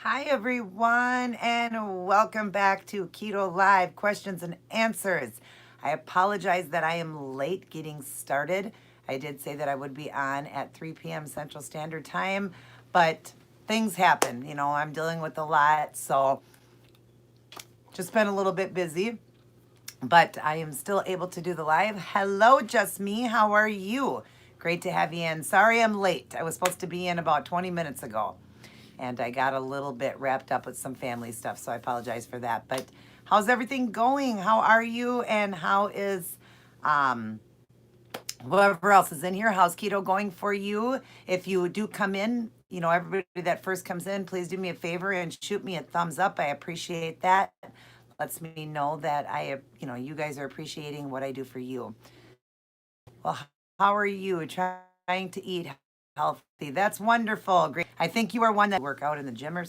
Hi, everyone, and welcome back to Keto Live Questions and Answers. I apologize that I am late getting started. I did say that I would be on at 3 p.m. Central Standard Time, but things happen. I'm dealing with a lot, so just been a little bit busy, but I am still able to do the live. Hello, Just Me. How are you? Great to have you in. Sorry I'm late. I was supposed to be in about 20 minutes ago, and I got a little bit wrapped up with some family stuff, so I apologize for that. But how's everything going? How are you? And how is um, whoever else is in here? How's keto going for you? If you do come in, everybody that first comes in, please do me a favor and shoot me a thumbs up. I appreciate that. Lets me know that you guys are appreciating what I do for you. Well, how are you trying to eat healthy? That's wonderful. Great. I think you are one that work out in the gym or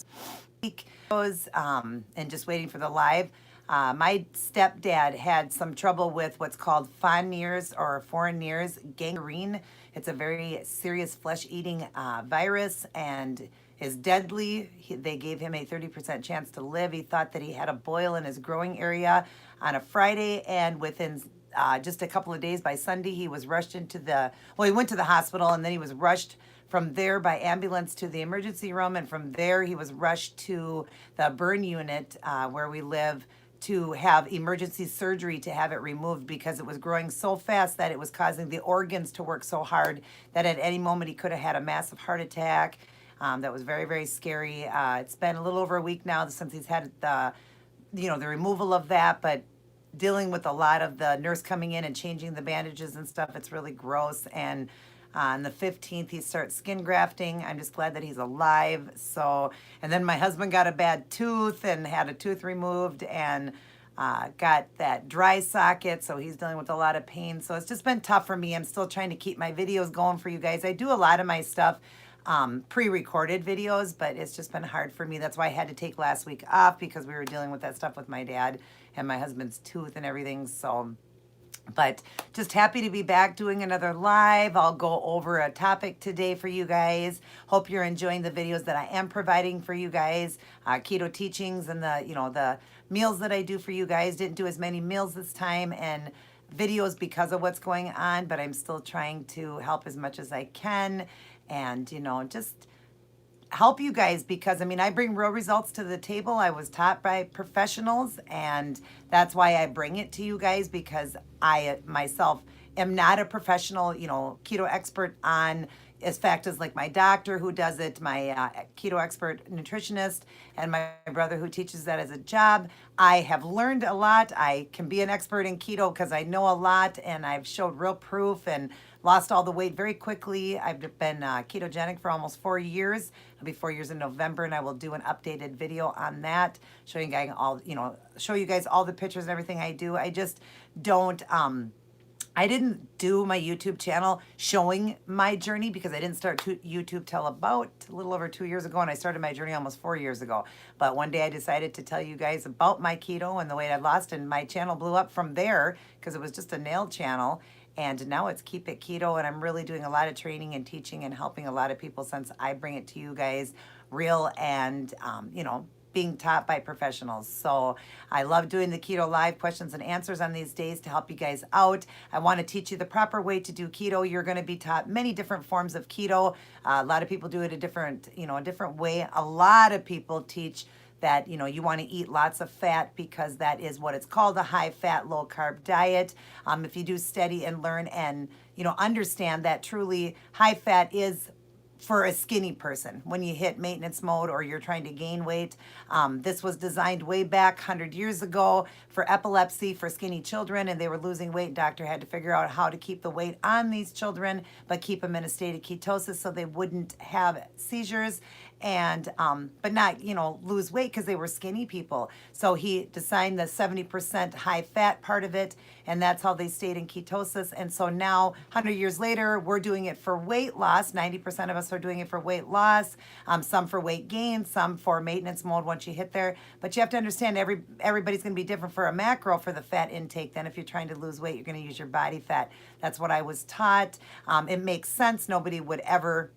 and just waiting for the live. My stepdad had some trouble with what's called Fourniers or Fourniers gangrene. It's a very serious flesh-eating virus and is deadly. They gave him a 30% chance to live. He thought that he had a boil in his growing area on a Friday, and within just a couple of days, by Sunday, he was rushed he went to the hospital, and then he was rushed from there by ambulance to the emergency room, and from there he was rushed to the burn unit where we live to have emergency surgery to have it removed because it was growing so fast that it was causing the organs to work so hard that at any moment he could have had a massive heart attack. That was very, very scary. It's been a little over a week now since he's had the removal of that, but dealing with a lot of the nurse coming in and changing the bandages and stuff. It's really gross. And on the 15th, he starts skin grafting. I'm just glad that he's alive. So, and then my husband got a bad tooth and had a tooth removed and got that dry socket. So he's dealing with a lot of pain. So it's just been tough for me. I'm still trying to keep my videos going for you guys. I do a lot of my stuff pre-recorded videos, but it's just been hard for me. That's why I had to take last week off because we were dealing with that stuff with my dad and my husband's tooth and everything. So, but just happy to be back doing another live. I'll go over a topic today for you guys. Hope you're enjoying the videos that I am providing for you guys. Keto teachings and the meals that I do for you guys. Didn't do as many meals this time and videos because of what's going on, but I'm still trying to help as much as I can and just help you guys because I bring real results to the table. I was taught by professionals, and that's why I bring it to you guys, because I myself am not a professional, keto expert on as fact as like my doctor who does it, my keto expert nutritionist, and my brother who teaches that as a job. I have learned a lot. I can be an expert in keto because I know a lot and I've showed real proof and lost all the weight very quickly. I've been ketogenic for almost 4 years. It'll be 4 years in November, and I will do an updated video on that, showing you guys show you guys all the pictures and everything I do. I just don't I didn't do my YouTube channel showing my journey because I didn't start YouTube till about a little over 2 years ago, and I started my journey almost 4 years ago. But one day I decided to tell you guys about my keto and the weight I lost, and my channel blew up from there because it was just a nail channel. And now it's Keep It Keto, and I'm really doing a lot of training and teaching and helping a lot of people since I bring it to you guys real and, being taught by professionals. So I love doing the Keto Live questions and answers on these days to help you guys out. I want to teach you the proper way to do keto. You're going to be taught many different forms of keto. A lot of people do it a different way. A lot of people teach that you want to eat lots of fat because that is what it's called, a high fat, low carb diet. If you do study and learn and understand that truly high fat is for a skinny person when you hit maintenance mode or you're trying to gain weight. This was designed way back 100 years ago for epilepsy for skinny children, and they were losing weight. Doctor had to figure out how to keep the weight on these children but keep them in a state of ketosis so they wouldn't have seizures and but not lose weight because they were skinny people. So he designed the 70% high fat part of it, and that's how they stayed in ketosis. And so now 100 years later, we're doing it for weight loss. 90% of us are doing it for weight loss, some for weight gain, some for maintenance mode once you hit there. But you have to understand everybody's going to be different for a macro for the fat intake. Then if you're trying to lose weight, you're going to use your body fat. That's what I was taught. It makes sense. Nobody would ever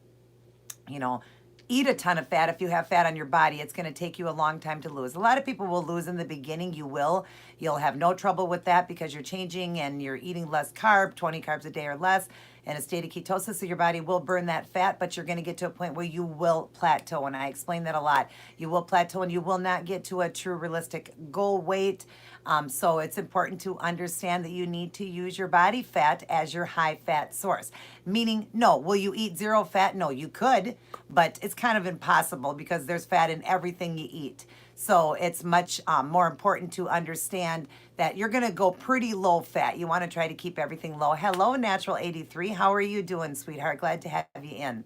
eat a ton of fat if you have fat on your body. It's going to take you a long time to lose. A lot of people will lose in the beginning. You will. You'll have no trouble with that because you're changing and you're eating less carb, 20 carbs a day or less, in a state of ketosis, so your body will burn that fat, but you're going to get to a point where you will plateau, and I explain that a lot. You will plateau and you will not get to a true realistic goal weight. So it's important to understand that you need to use your body fat as your high fat source. Meaning, no, will you eat zero fat? No, you could, but it's kind of impossible because there's fat in everything you eat. So it's much more important to understand that you're going to go pretty low fat. You want to try to keep everything low. Hello, Natural 83. How are you doing, sweetheart? Glad to have you in.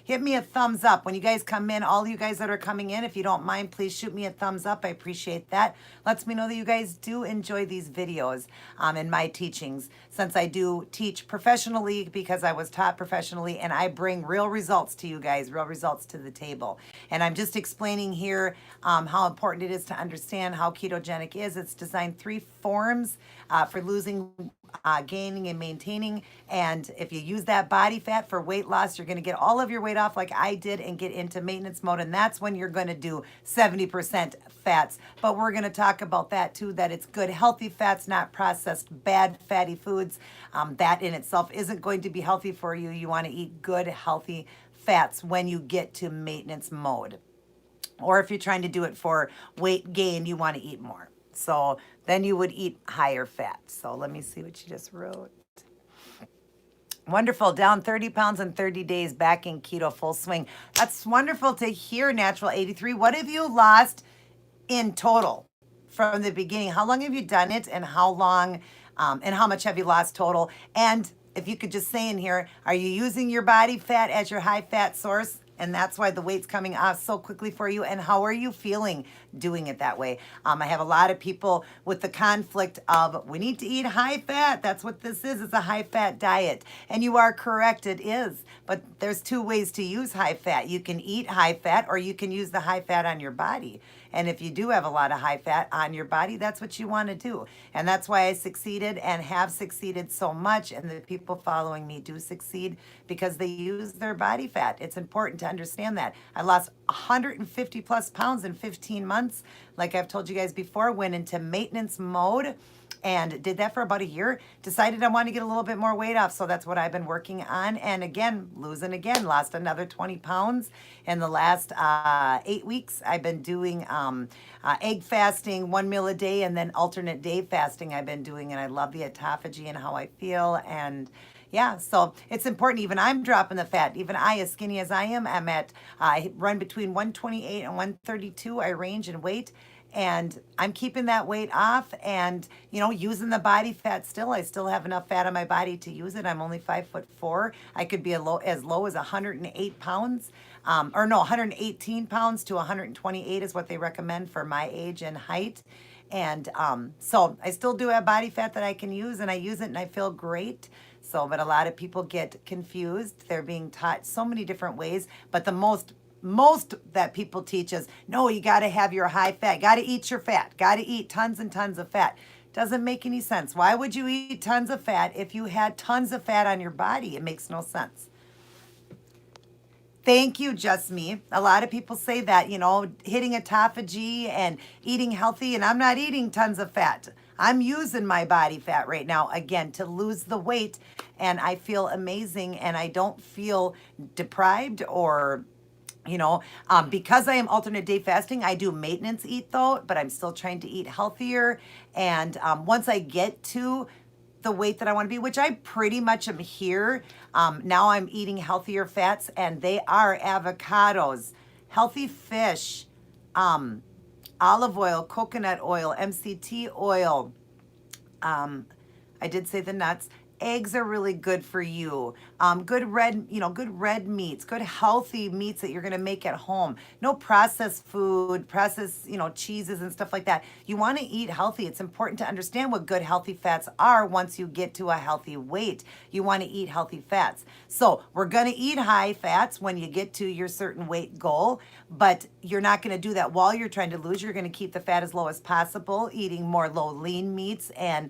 Hit me a thumbs up. When you guys come in, all you guys that are coming in, if you don't mind, please shoot me a thumbs up. I appreciate that. Lets me know that you guys do enjoy these videos and my teachings. Since I do teach professionally because I was taught professionally, and I bring real results to you guys, real results to the table. And I'm just explaining here how important it is to understand how ketogenic is. It's designed 3 forms for losing, gaining, and maintaining. And if you use that body fat for weight loss, you're going to get all of your weight off like I did and get into maintenance mode. And that's when you're going to do 70% fats. But we're going to talk about that too, that it's good, healthy fats, not processed, bad, fatty foods. That in itself isn't going to be healthy for you. You want to eat good, healthy fats when you get to maintenance mode. Or if you're trying to do it for weight gain, you want to eat more. So then you would eat higher fat. So let me see what you just wrote. Wonderful. Down 30 pounds in 30 days, back in keto full swing. That's wonderful to hear, Natural 83. What have you lost in total from the beginning? How long have you done it, and how long and how much have you lost total? And if you could just say in here, are you using your body fat as your high fat source? And that's why the weight's coming off so quickly for you. And how are you feeling doing it that way? I have a lot of people with the conflict of, we need to eat high fat. That's what this is. It's a high fat diet. And you are correct, it is. But there's 2 ways to use high fat. You can eat high fat, or you can use the high fat on your body. And if you do have a lot of high fat on your body, that's what you want to do. And that's why I succeeded and have succeeded so much. And the people following me do succeed because they use their body fat. It's important to understand that. I lost 150 plus pounds in 15 months. Like I've told you guys before, went into maintenance mode and did that for about a year. Decided I want to get a little bit more weight off, so that's what I've been working on. And again, losing again, lost another 20 pounds in the last 8 weeks. I've been doing egg fasting, 1 meal a day, and then alternate day fasting I've been doing, and I love the autophagy and how I feel. And yeah, so it's important. Even I'm dropping the fat. Even I, as skinny as I am, I run between 128 and 132. I range in weight. And I'm keeping that weight off and, using the body fat still. I still have enough fat on my body to use it. I'm only 5'4". I could be as low as 108 pounds. 118 pounds to 128 is what they recommend for my age and height. And so I still do have body fat that I can use, and I use it and I feel great. So, but a lot of people get confused. They're being taught so many different ways, but the most that people teach is, no, you got to have your high fat, got to eat your fat, got to eat tons and tons of fat. Doesn't make any sense. Why would you eat tons of fat if you had tons of fat on your body? It makes no sense. Thank you, Just Me. A lot of people say that, hitting autophagy and eating healthy, and I'm not eating tons of fat. I'm using my body fat right now, again, to lose the weight, and I feel amazing, and I don't feel deprived or because I am alternate day fasting, I do maintenance eat though, but I'm still trying to eat healthier. And once I get to the weight that I want to be, which I pretty much am here, now I'm eating healthier fats, and they are avocados, healthy fish, olive oil, coconut oil, MCT oil. I did say the nuts. Eggs are really good for you. Good red meats, good healthy meats that you're gonna make at home. No processed food, processed, cheeses and stuff like that. You wanna eat healthy. It's important to understand what good healthy fats are once you get to a healthy weight. You wanna eat healthy fats. So we're gonna eat high fats when you get to your certain weight goal, but you're not gonna do that while you're trying to lose. You're gonna keep the fat as low as possible, eating more low lean meats and,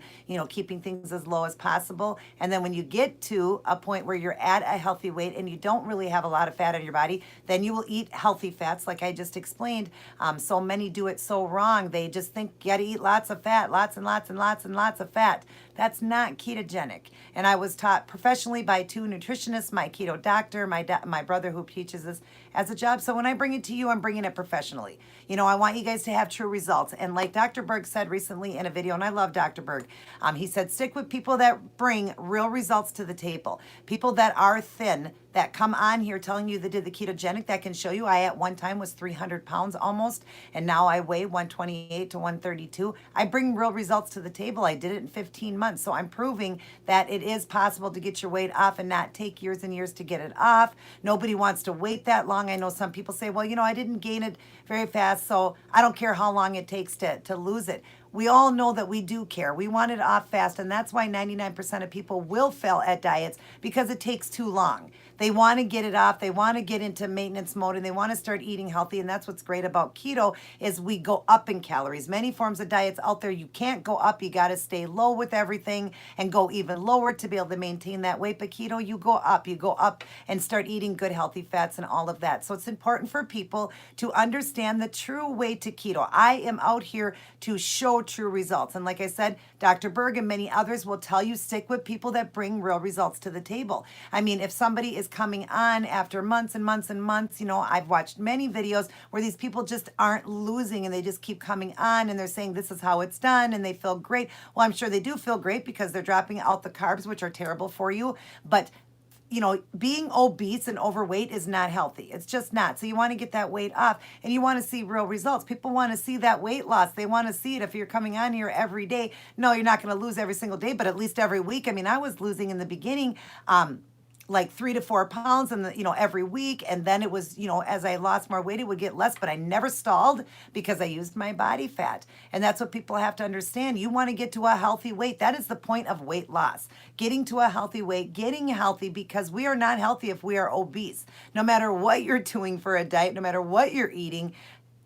keeping things as low as possible. And then when you get to a point where you're at a healthy weight and you don't really have a lot of fat on your body, then you will eat healthy fats like I just explained. So many do it so wrong. They just think you got to eat lots of fat, lots and lots and lots and lots of fat. That's not ketogenic. And I was taught professionally by 2 nutritionists, my keto doctor, my brother who teaches this as a job. So when I bring it to you, I'm bringing it professionally. You know, I want you guys to have true results. And like Dr. Berg said recently in a video, and I love Dr. Berg, he said, stick with people that bring real results to the table. People that are thin, that come on here telling you they did the ketogenic, that can show you I at one time was 300 pounds almost, and now I weigh 128 to 132. I bring real results to the table. I did it in 15 months. So I'm proving that it is possible to get your weight off and not take years and years to get it off. Nobody wants to wait that long. I know some people say, well, you know, I didn't gain it very fast, so I don't care how long it takes to lose it. We all know that we do care. We want it off fast, and that's why 99% of people will fail at diets, because it takes too long. They want to get it off. They want to get into maintenance mode, and they want to start eating healthy. And that's what's great about keto is we go up in calories. Many forms of diets out there, you can't go up. You got to stay low with everything and go even lower to be able to maintain that weight. But keto, you go up. You go up and start eating good, healthy fats and all of that. So it's important for people to understand the true way to keto. I am out here to show true results. And like I said, Dr. Berg and many others will tell you stick with people that bring real results to the table. I mean, if somebody is coming on after months and months and months, you know, I've watched many videos where these people just aren't losing and they just keep coming on and they're saying this is how it's done and they feel great. Well, I'm sure they do feel great because they're dropping out the carbs, which are terrible for you. But you know, being obese and overweight is not healthy. It's just not. So you want to get that weight off and you want to see real results. People want to see that weight loss. They want to see it. If you're coming on here every day, no, you're not going to lose every single day, but at least every week. I mean, I was losing in the beginning, like 3 to 4 pounds and every week. And then it was, as I lost more weight, it would get less, but I never stalled because I used my body fat. And that's what people have to understand. You want to get to a healthy weight. That is the point of weight loss. Getting to a healthy weight, getting healthy, because we are not healthy if we are obese. No matter what you're doing for a diet, no matter what you're eating,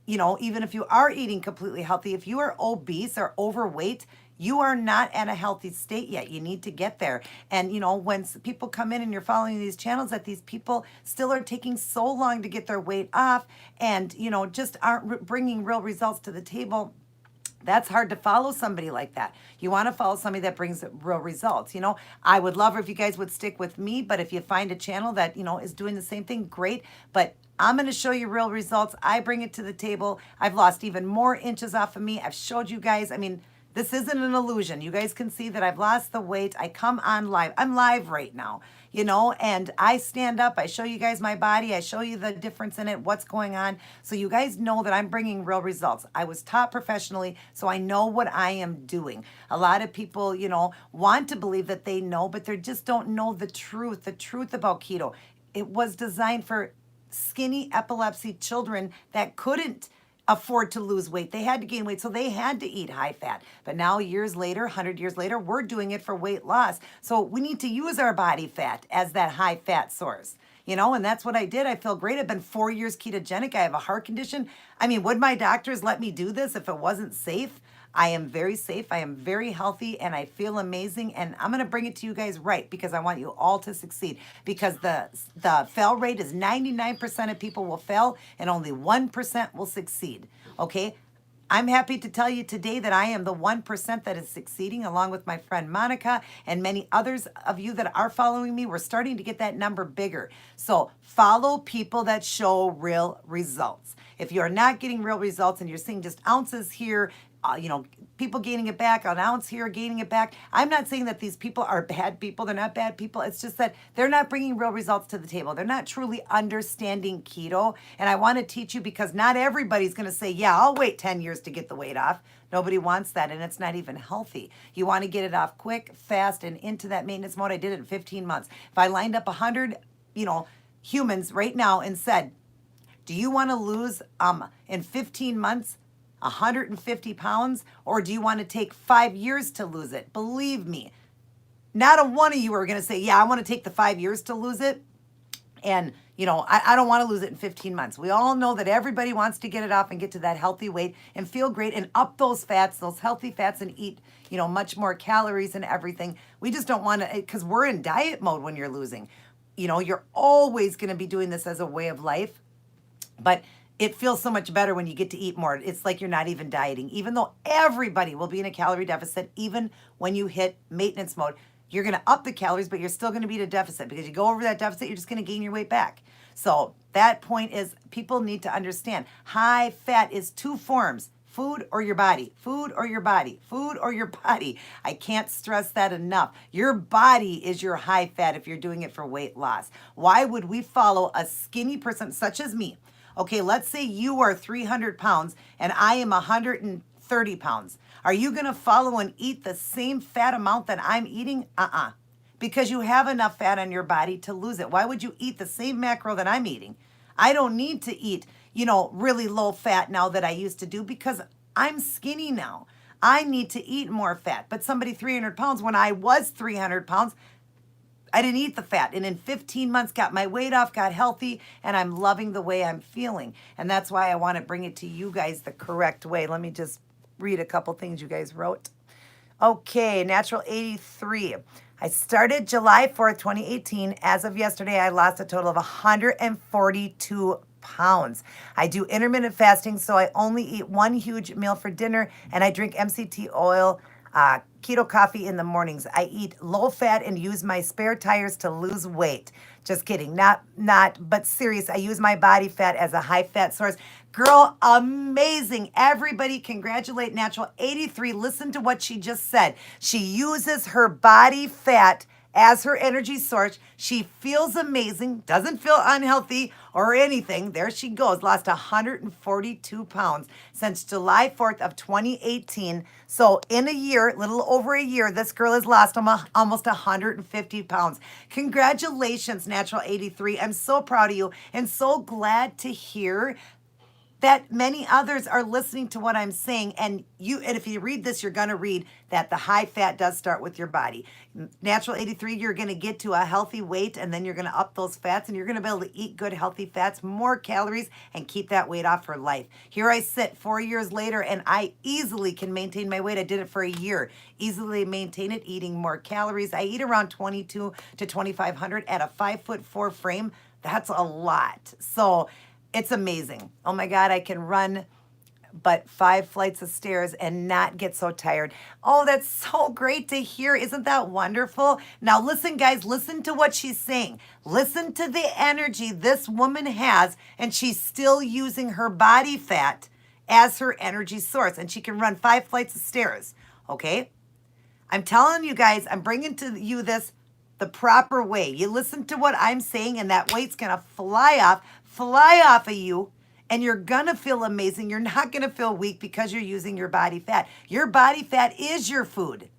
even if you are eating completely healthy, if you are obese or overweight, you are not at a healthy state yet. You need to get there. And, when people come in and you're following these channels, that these people still are taking so long to get their weight off and, just aren't bringing real results to the table. That's hard to follow somebody like that. You want to follow somebody that brings real results. I would love if you guys would stick with me, but if you find a channel that, is doing the same thing, great. But I'm going to show you real results. I bring it to the table. I've lost even more inches off of me. I've showed you guys. I mean, this isn't an illusion. You guys can see that I've lost the weight. I come on live. I'm live right now, and I stand up. I show you guys my body. I show you the difference in it, what's going on. So you guys know that I'm bringing real results. I was taught professionally, so I know what I am doing. A lot of people, want to believe that they know, but they just don't know the truth about keto. It was designed for skinny epilepsy children that couldn't afford to lose weight. They had to gain weight, so they had to eat high fat. But now, years later, 100 years later, we're doing it for weight loss. So we need to use our body fat as that high fat source. And that's what I did. I feel great. I've been 4 years ketogenic. I have a heart condition. I mean, would my doctors let me do this if it wasn't safe? I am very safe. I am very healthy and I feel amazing. And I'm going to bring it to you guys right because I want you all to succeed, because the fail rate is 99% of people will fail and only 1% will succeed. Okay. I'm happy to tell you today that I am the 1% that is succeeding, along with my friend Monica and many others of you that are following me. We're starting to get that number bigger. So follow people that show real results. If you're not getting real results and you're seeing just ounces here, people gaining it back, an ounce here, gaining it back. I'm not saying that these people are bad people. They're not bad people. It's just that they're not bringing real results to the table. They're not truly understanding keto. And I want to teach you, because not everybody's going to say, yeah, I'll wait 10 years to get the weight off. Nobody wants that, and it's not even healthy. You want to get it off quick, fast, and into that maintenance mode. I did it in 15 months. If I lined up 100, humans right now and said, do you want to lose in 15 months 150 pounds, or do you want to take 5 years to lose it? Believe me, not a one of you are going to say, yeah, I want to take the 5 years to lose it. And, I don't want to lose it in 15 months. We all know that everybody wants to get it off and get to that healthy weight and feel great and up those fats, those healthy fats, and eat, much more calories and everything. We just don't want to, because we're in diet mode when you're losing. You're always going to be doing this as a way of life, but it feels so much better when you get to eat more. It's like you're not even dieting, even though everybody will be in a calorie deficit. Even when you hit maintenance mode, you're going to up the calories, but you're still going to be at a deficit, because you go over that deficit, you're just going to gain your weight back. So that point is, people need to understand high fat is two forms: food or your body, food or your body, food or your body. I can't stress that enough. Your body is your high fat if you're doing it for weight loss. Why would we follow a skinny person such as me? Okay, let's say you are 300 pounds and I am 130 pounds. Are you going to follow and eat the same fat amount that I'm eating? Because you have enough fat on your body to lose it. Why would you eat the same macro that I'm eating? I don't need to eat, really low fat now that I used to do, because I'm skinny now. I need to eat more fat. But somebody 300 pounds, when I was 300 pounds, I didn't eat the fat. And in 15 months, got my weight off, got healthy, and I'm loving the way I'm feeling. And that's why I want to bring it to you guys the correct way. Let me just read a couple things you guys wrote. Okay, Natural 83. I started July 4th, 2018. As of yesterday, I lost a total of 142 pounds. I do intermittent fasting, so I only eat one huge meal for dinner, and I drink MCT oil, keto coffee in the mornings. I eat low fat and use my spare tires to lose weight. Just kidding. But serious. I use my body fat as a high fat source. Girl, amazing. Everybody congratulate Natural 83. Listen to what she just said. She uses her body fat as her energy source. She feels amazing, doesn't feel unhealthy or anything. There she goes, lost 142 pounds since July 4th of 2018. So in a year, little over a year, this girl has lost almost 150 pounds. Congratulations, Natural 83. I'm so proud of you and so glad to hear that many others are listening to what I'm saying. And if you read this, you're going to read that the high fat does start with your body. Natural 83, you're going to get to a healthy weight, and then you're going to up those fats, and you're going to be able to eat good, healthy fats, more calories, and keep that weight off for life. Here I sit 4 years later, and I easily can maintain my weight. I did it for a year. Easily maintain it, eating more calories. I eat around 22 to 2,500 at a 5'4" frame. That's a lot. So it's amazing. Oh my God, I can run but 5 flights of stairs and not get so tired. Oh, that's so great to hear. Isn't that wonderful? Now listen, guys, listen to what she's saying. Listen to the energy this woman has, and she's still using her body fat as her energy source, and she can run 5 flights of stairs, okay? I'm telling you guys, I'm bringing to you this the proper way. You listen to what I'm saying, and that weight's gonna fly off of you, and you're gonna feel amazing. You're not gonna feel weak because you're using your body fat. Your body fat is your food.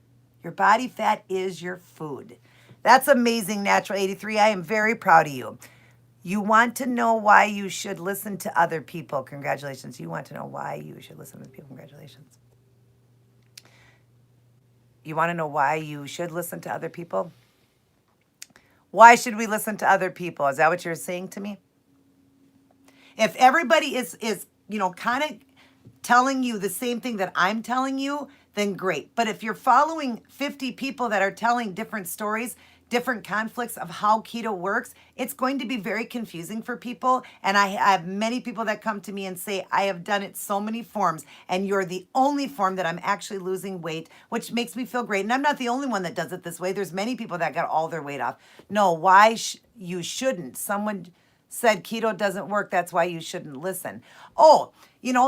Your body fat is your food. That's amazing, Natural 83. I am very proud of you. You want to know why you should listen to other people. Congratulations. You want to know why you should listen to people. Congratulations. You want to know why you should listen to other people? Why should we listen to other people? Is that what you're saying to me? If everybody is kind of telling you the same thing that I'm telling you, then great. But if you're following 50 people that are telling different stories, different conflicts of how keto works, it's going to be very confusing for people. And I have many people that come to me and say, I have done it so many forms, and you're the only form that I'm actually losing weight, which makes me feel great. And I'm not the only one that does it this way. There's many people that got all their weight off. No, why you shouldn't. Someone said keto doesn't work, that's why you shouldn't listen. Oh,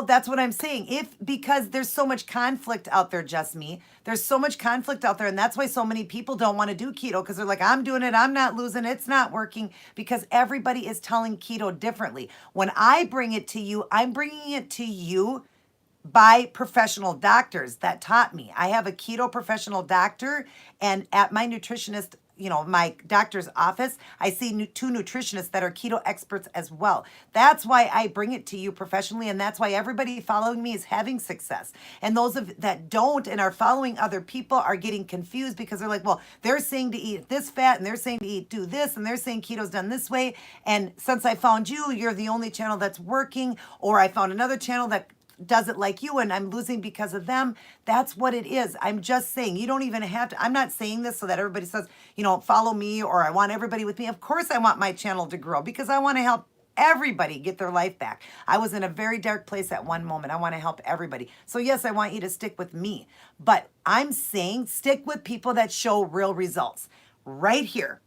that's what I'm saying. Because there's so much conflict out there, just me. There's so much conflict out there, and that's why so many people don't want to do keto, because they're like, I'm doing it, I'm not losing, it's not working, because everybody is telling keto differently. When I bring it to you, I'm bringing it to you by professional doctors that taught me. I have a keto professional doctor, and at my nutritionist my doctor's office, I see two nutritionists that are keto experts as well. That's why I bring it to you professionally, and that's why everybody following me is having success. And those that don't and are following other people are getting confused because they're like, well, they're saying to eat this fat, and they're saying to do this, and they're saying keto's done this way. And since I found you, you're the only channel that's working, or I found another channel that does it like you and I'm losing because of them. That's what it is. I'm just saying, you don't even have to, I'm not saying this so that everybody says, follow me, or I want everybody with me. Of course I want my channel to grow because I want to help everybody get their life back. I was in a very dark place at one moment. I want to help everybody. So yes, I want you to stick with me, but I'm saying stick with people that show real results. Right here.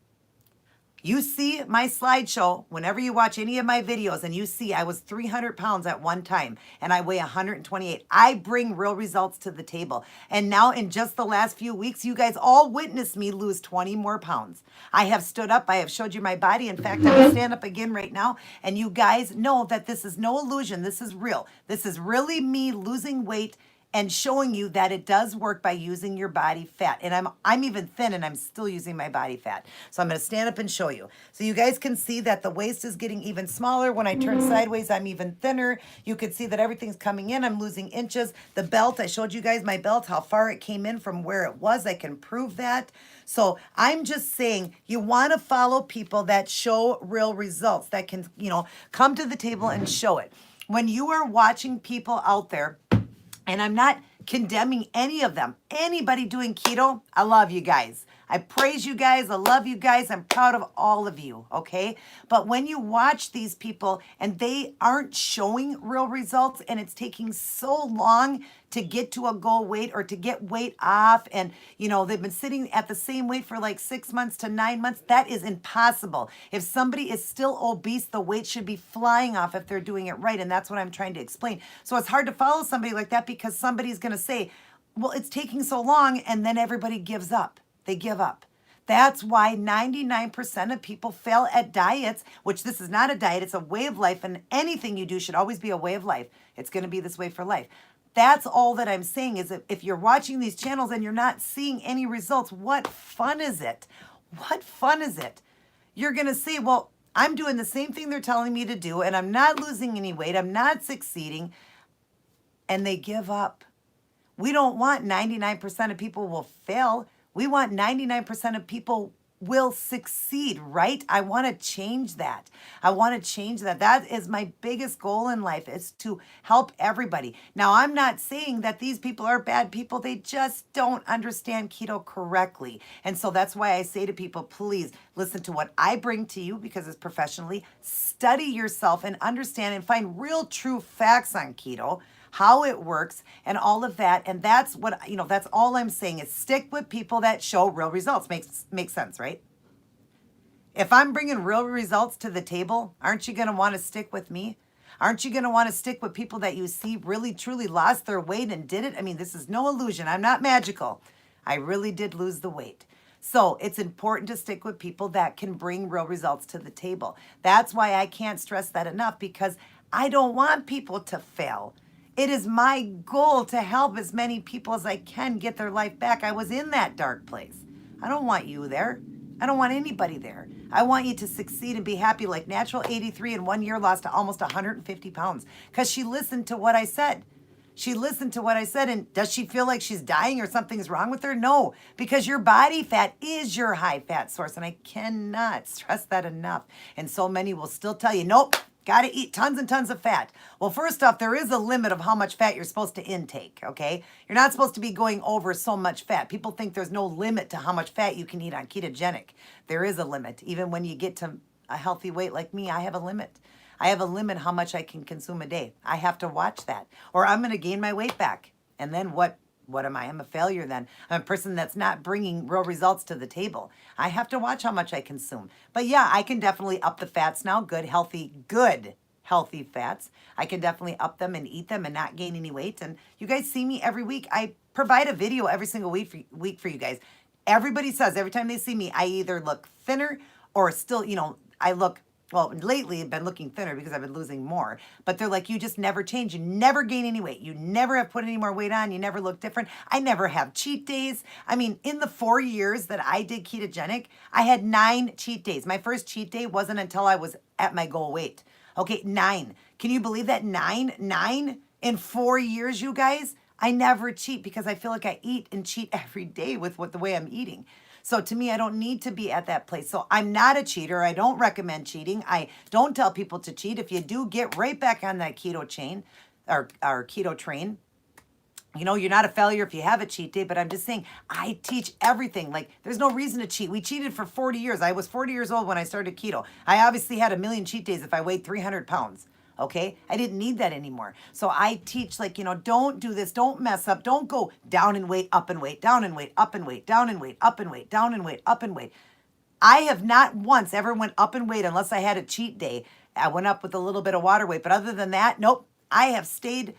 You see my slideshow, whenever you watch any of my videos and you see I was 300 pounds at one time and I weigh 128. I bring real results to the table. And now in just the last few weeks, you guys all witnessed me lose 20 more pounds. I have stood up. I have showed you my body. In fact, I will stand up again right now. And you guys know that this is no illusion. This is real. This is really me losing weight and showing you that it does work by using your body fat. And I'm even thin and I'm still using my body fat. So I'm going to stand up and show you. So you guys can see that the waist is getting even smaller. When I turn sideways, I'm even thinner. You can see that everything's coming in. I'm losing inches. The belt, I showed you guys my belt, how far it came in from where it was. I can prove that. So I'm just saying you want to follow people that show real results, that can, come to the table and show it. When you are watching people out there, and I'm not condemning any of them. Anybody doing keto, I love you guys. I praise you guys. I love you guys. I'm proud of all of you, okay? But when you watch these people and they aren't showing real results and it's taking so long to get to a goal weight or to get weight off, and they've been sitting at the same weight for like 6 months to 9 months, that is impossible. If somebody is still obese, the weight should be flying off if they're doing it right, and that's what I'm trying to explain. So it's hard to follow somebody like that because somebody's going to say, well, it's taking so long, and then everybody gives up. They give up. That's why 99% of people fail at diets, which this is not a diet, it's a way of life, and anything you do should always be a way of life. It's going to be this way for life. That's all that I'm saying is that if you're watching these channels and you're not seeing any results, what fun is it? What fun is it? You're going to say, well, I'm doing the same thing they're telling me to do, and I'm not losing any weight. I'm not succeeding. And they give up. We don't want 99% of people will fail. We want 99% of people will succeed, right? I want to change that. I want to change that. That is my biggest goal in life, is to help everybody. Now, I'm not saying that these people are bad people. They just don't understand keto correctly. And so that's why I say to people, please listen to what I bring to you because it's professionally. Study yourself and understand and find real true facts on keto, how it works, and all of that. And that's what, that's all I'm saying is stick with people that show real results. Makes sense, right? If I'm bringing real results to the table, aren't you going to want to stick with me? Aren't you going to want to stick with people that you see really, truly lost their weight and did it? I mean, this is no illusion. I'm not magical. I really did lose the weight. So it's important to stick with people that can bring real results to the table. That's why I can't stress that enough, because I don't want people to fail. It is my goal to help as many people as I can get their life back. I was in that dark place. I don't want you there. I don't want anybody there. I want you to succeed and be happy, like Natural 83 in 1 year lost almost 150 pounds because she listened to what I said. She listened to what I said, and does she feel like she's dying or something's wrong with her? No, because your body fat is your high fat source, and I cannot stress that enough. And so many will still tell you, nope, got to eat tons and tons of fat. Well, first off, there is a limit of how much fat you're supposed to intake, okay? You're not supposed to be going over so much fat. People think there's no limit to how much fat you can eat on ketogenic. There is a limit. Even when you get to a healthy weight like me, I have a limit. I have a limit how much I can consume a day. I have to watch that, or I'm going to gain my weight back. And then what am I? I'm a failure then. I'm a person that's not bringing real results to the table. I have to watch how much I consume. But yeah, I can definitely up the fats now. Good, healthy fats. I can definitely up them and eat them and not gain any weight. And you guys see me every week. I provide a video every single week for you guys. Everybody says every time they see me, I either look thinner or still, I look Well, lately I've been looking thinner because I've been losing more. But they're like, you just never change. You never gain any weight. You never have put any more weight on. You never look different. I never have cheat days. I mean, in the 4 years that I did ketogenic, I had 9 cheat days. My first cheat day wasn't until I was at my goal weight. Okay, 9. Can you believe that? 9 in 4 years, you guys? I never cheat because I feel like I eat and cheat every day with the way I'm eating. So to me, I don't need to be at that place. So I'm not a cheater. I don't recommend cheating. I don't tell people to cheat. If you do, get right back on that keto chain or keto train. You know, you're not a failure if you have a cheat day, but I'm just saying I teach everything. Like, there's no reason to cheat. We cheated for 40 years. I was 40 years old when I started keto. I obviously had a million cheat days if I weighed 300 pounds. Okay, I didn't need that anymore. So I teach, like, you know, don't do this, don't mess up, don't go down in weight, up in weight, down in weight, up in weight, down in weight, up in weight, down in weight, up in weight. I have not once ever went up in weight unless I had a cheat day. I went up with a little bit of water weight, but other than that, nope, I have stayed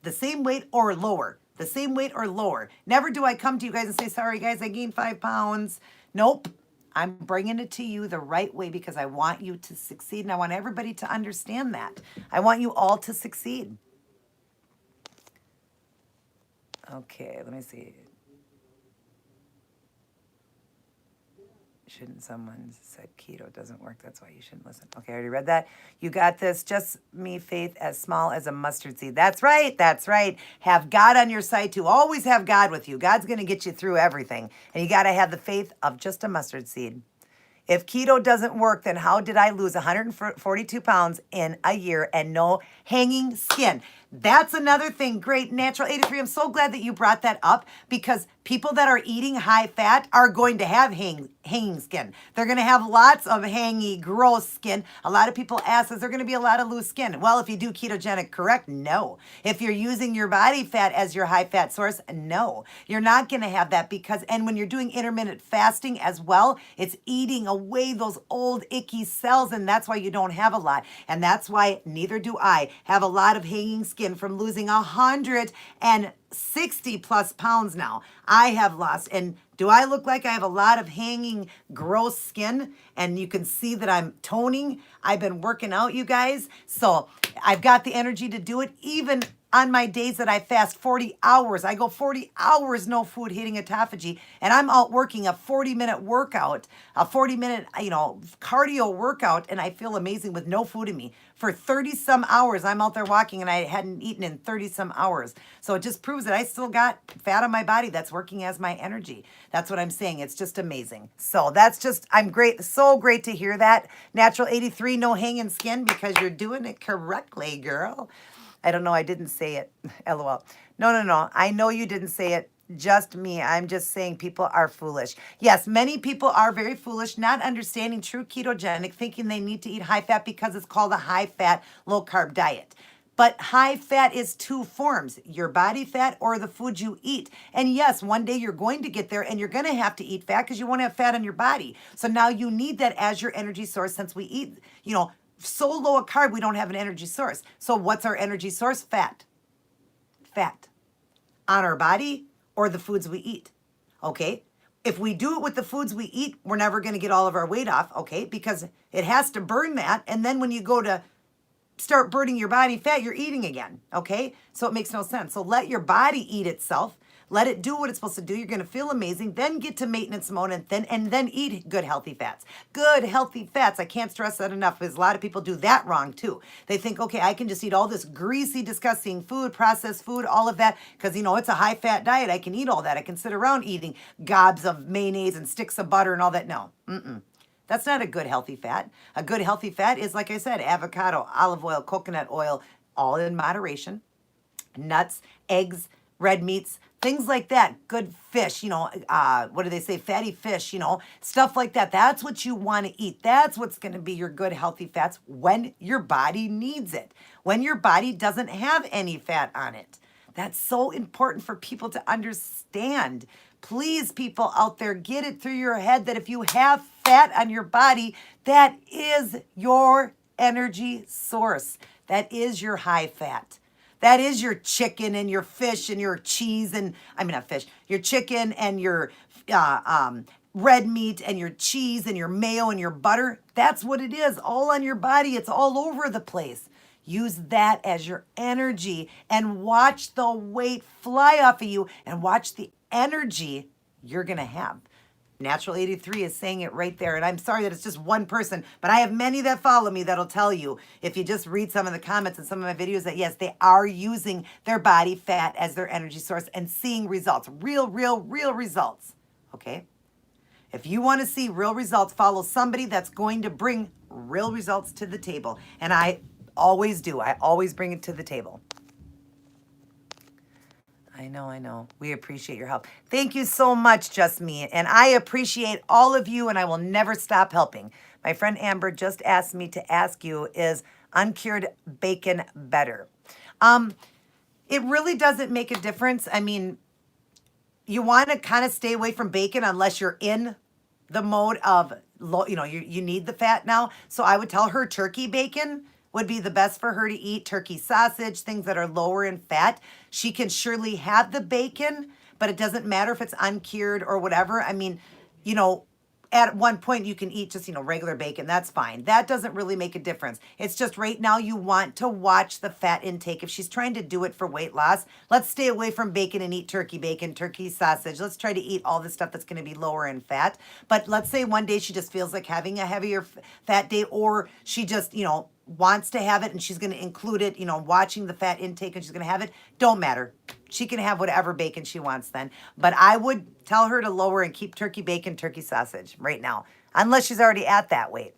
the same weight or lower, the same weight or lower. Never do I come to you guys and say, sorry guys, I gained 5 pounds. Nope. I'm bringing it to you the right way because I want you to succeed, and I want everybody to understand that. I want you all to succeed. Okay, let me see. Shouldn't someone said keto doesn't work? That's why you shouldn't listen. Okay, I already read that. You got this. Just me, faith as small as a mustard seed. That's right. That's right. Have God on your side too. Always have God with you. God's going to get you through everything. And you got to have the faith of just a mustard seed. If keto doesn't work, then how did I lose 142 pounds in a year and no hanging skin? That's another thing. Great. Natural 83. I'm so glad that you brought that up because people that are eating high fat are going to have hanging skin. They're going to have lots of hangy, gross skin. A lot of people ask, is there going to be a lot of loose skin? Well, if you do ketogenic correct, no. If you're using your body fat as your high fat source, no. You're not going to have that because, and when you're doing intermittent fasting as well, it's eating away those old icky cells, and that's why you don't have a lot. And that's why neither do I have a lot of hanging skin from losing 160 plus pounds now. I have lost. And do I look like I have a lot of hanging gross skin? And you can see that I'm toning. I've been working out, you guys. So I've got the energy to do it even on my days that I fast 40 hours. I go 40 hours no food hitting autophagy, and I'm out working a 40-minute workout, a 40-minute, cardio workout, and I feel amazing with no food in me. For 30-some hours, I'm out there walking, and I hadn't eaten in 30-some hours. So it just proves that I still got fat on my body that's working as my energy. That's what I'm saying. It's just amazing. So that's just, I'm great. So great to hear that. Natural 83, no hanging skin, because you're doing it correctly, girl. I don't know. I didn't say it. LOL. No. I know you didn't say it. Just me. I'm just saying people are foolish. Yes, many people are very foolish, not understanding true ketogenic, thinking they need to eat high fat because it's called a high fat, low carb diet. But high fat is 2 forms, your body fat or the food you eat. And yes, one day you're going to get there and you're going to have to eat fat because you won't have fat on your body. So now you need that as your energy source since we eat, so low a carb, we don't have an energy source. So what's our energy source? Fat. Fat. On our body or the foods we eat. Okay? If we do it with the foods we eat, we're never going to get all of our weight off, okay? Because it has to burn that. And then when you go to start burning your body fat, you're eating again, okay? So it makes no sense. So let your body eat itself. Let it do what it's supposed to do. You're going to feel amazing. Then get to maintenance mode and then eat good, healthy fats. Good, healthy fats. I can't stress that enough because a lot of people do that wrong too. They think, okay, I can just eat all this greasy, disgusting food, processed food, all of that because, it's a high-fat diet. I can eat all that. I can sit around eating gobs of mayonnaise and sticks of butter and all that. No. That's not a good, healthy fat. A good, healthy fat is, like I said, avocado, olive oil, coconut oil, all in moderation. Nuts, eggs, red meats, things like that. Good fish, what do they say? Fatty fish, stuff like that. That's what you want to eat. That's what's going to be your good, healthy fats when your body needs it, when your body doesn't have any fat on it. That's so important for people to understand. Please, people out there, get it through your head that if you have fat on your body, that is your energy source. That is your high fat. That is your chicken and your fish and your cheese and, not fish, your chicken and your red meat and your cheese and your mayo and your butter. That's what it is, all on your body. It's all over the place. Use that as your energy and watch the weight fly off of you and watch the energy you're going to have. Natural 83 is saying it right there. And I'm sorry that it's just one person, but I have many that follow me that'll tell you, if you just read some of the comments in some of my videos, that yes, they are using their body fat as their energy source and seeing results, real results. Okay? If you want to see real results, follow somebody that's going to bring real results to the table. And I always do. I always bring it to the table. I know. We appreciate your help. Thank you so much, Just Me. And I appreciate all of you, and I will never stop helping. My friend Amber just asked me to ask you, is uncured bacon better? It really doesn't make a difference. I mean, you want to kind of stay away from bacon unless you're in the mode of, you need the fat now. So I would tell her turkey bacon would be the best for her to eat. Turkey sausage, things that are lower in fat. She can surely have the bacon, but it doesn't matter if it's uncured or whatever. I mean, at one point you can eat just, regular bacon. That's fine. That doesn't really make a difference. It's just right now you want to watch the fat intake. If she's trying to do it for weight loss, let's stay away from bacon and eat turkey bacon, turkey sausage. Let's try to eat all the stuff that's going to be lower in fat. But let's say one day she just feels like having a heavier fat day, or she just, wants to have it and she's going to include it, watching the fat intake, and she's going to have it. Don't matter. She can have whatever bacon she wants then. But I would tell her to lower and keep turkey bacon, turkey sausage right now, unless she's already at that weight.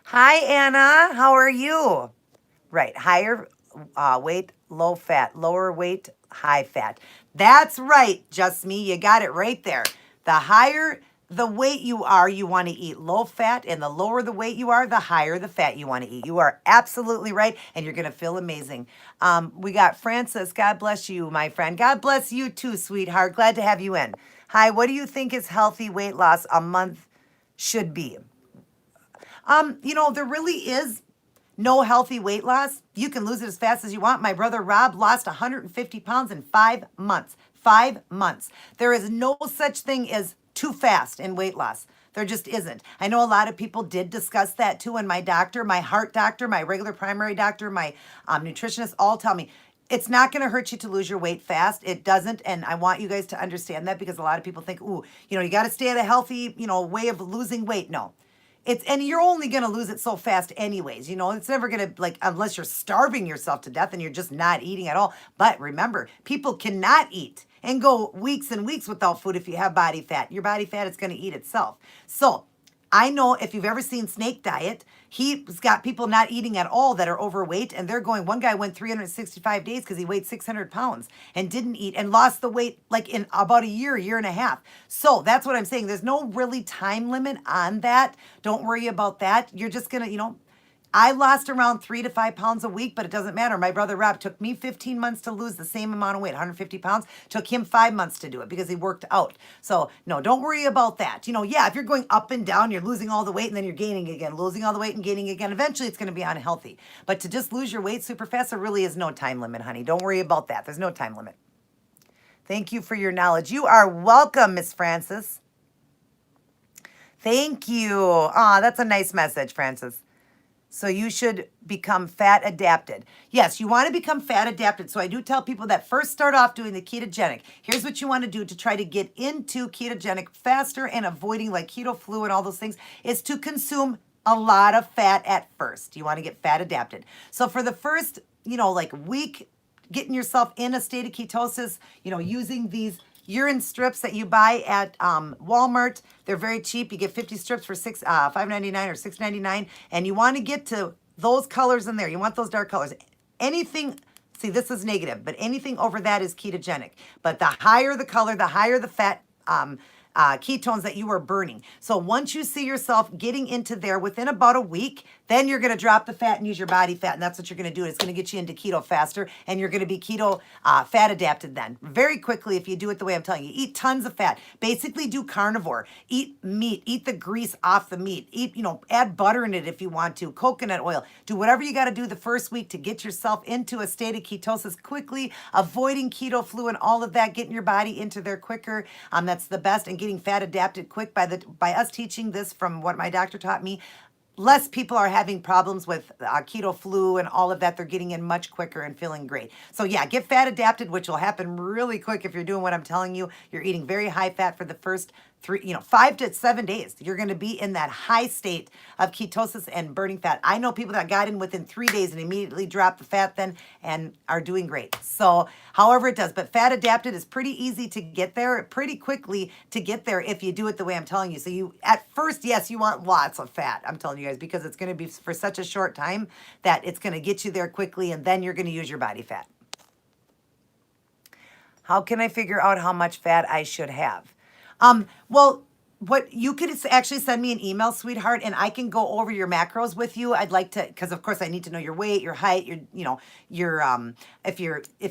Hi, Anna. How are you? Right. Higher weight, low fat. Lower weight, high fat. That's right, Just Me. You got it right there. The higher the weight you are, you want to eat low fat, and the lower the weight you are, the higher the fat you want to eat. You are absolutely right, and you're going to feel amazing. We got Francis. God bless you, my friend. God bless you too, sweetheart. Glad to have you in. Hi, what do you think is healthy weight loss a month should be? There really is no healthy weight loss. You can lose it as fast as you want. My brother Rob lost 150 pounds in 5 months. 5 months. There is no such thing as too fast in weight loss. There just isn't. I know a lot of people did discuss that too, and my doctor, my heart doctor, my regular primary doctor, my nutritionist all tell me it's not going to hurt you to lose your weight fast. It doesn't, and I want you guys to understand that, because a lot of people think, ooh, you got to stay at a healthy, way of losing weight. No. And you're only going to lose it so fast anyways. It's never going to, unless you're starving yourself to death and you're just not eating at all. But remember, people cannot eat and go weeks and weeks without food if you have body fat. Your body fat is going to eat itself. So I know if you've ever seen Snake Diet, he's got people not eating at all that are overweight, and they're going, one guy went 365 days because he weighed 600 pounds and didn't eat and lost the weight in about a year and a half. So that's what I'm saying. There's no really time limit on that. Don't worry about that. You're just going to, I lost around 3 to 5 pounds a week, but it doesn't matter. My brother Rob took me 15 months to lose the same amount of weight, 150 pounds. Took him 5 months to do it because he worked out. So no, don't worry about that. If you're going up and down, you're losing all the weight and then you're gaining again, losing all the weight and gaining again. Eventually it's going to be unhealthy. But to just lose your weight super fast, there really is no time limit, honey. Don't worry about that. There's no time limit. Thank you for your knowledge. You are welcome, Miss Francis. Thank you. That's a nice message, Francis. So you should become fat adapted. Yes, you want to become fat adapted. So I do tell people that first start off doing the ketogenic. Here's what you want to do to try to get into ketogenic faster and avoiding keto flu and all those things, is to consume a lot of fat at first. You want to get fat adapted. So for the first, week, getting yourself in a state of ketosis, using these urine strips that you buy at Walmart. They're very cheap. You get 50 strips for $5.99 or $6.99, and you want to get to those colors in there. You want those dark colors. Anything, see, this is negative, but anything over that is ketogenic. But the higher the color, the higher the fat ketones that you are burning. So once you see yourself getting into there within about a week, Then you're going to drop the fat and use your body fat, and that's what you're going to do. It's going to get you into keto faster, and you're going to be keto fat adapted then. Very quickly, if you do it the way I'm telling you. Eat tons of fat. Basically do carnivore. Eat meat. Eat the grease off the meat. Eat, add butter in it if you want to. Coconut oil. Do whatever you got to do the first week to get yourself into a state of ketosis quickly, avoiding keto flu and all of that, getting your body into there quicker. That's the best, and getting fat adapted quick by us teaching this from what my doctor taught me. Less people are having problems with keto flu and all of that. They're getting in much quicker and feeling great. So yeah, get fat adapted, which will happen really quick if you're doing what I'm telling you. You're eating very high fat for the first 5 to 7 days. You're going to be in that high state of ketosis and burning fat. I know people that got in within 3 days and immediately dropped the fat then and are doing great. So however it does, but fat adapted is pretty easy to get there, pretty quickly to get there if you do it the way I'm telling you. So you, at first, yes, you want lots of fat, I'm telling you guys, because it's going to be for such a short time that it's going to get you there quickly, and then you're going to use your body fat. How can I figure out how much fat I should have? Well, what you could actually send me an email, sweetheart, and I can go over your macros with you. I'd like to, because of course I need to know your weight, your height, your if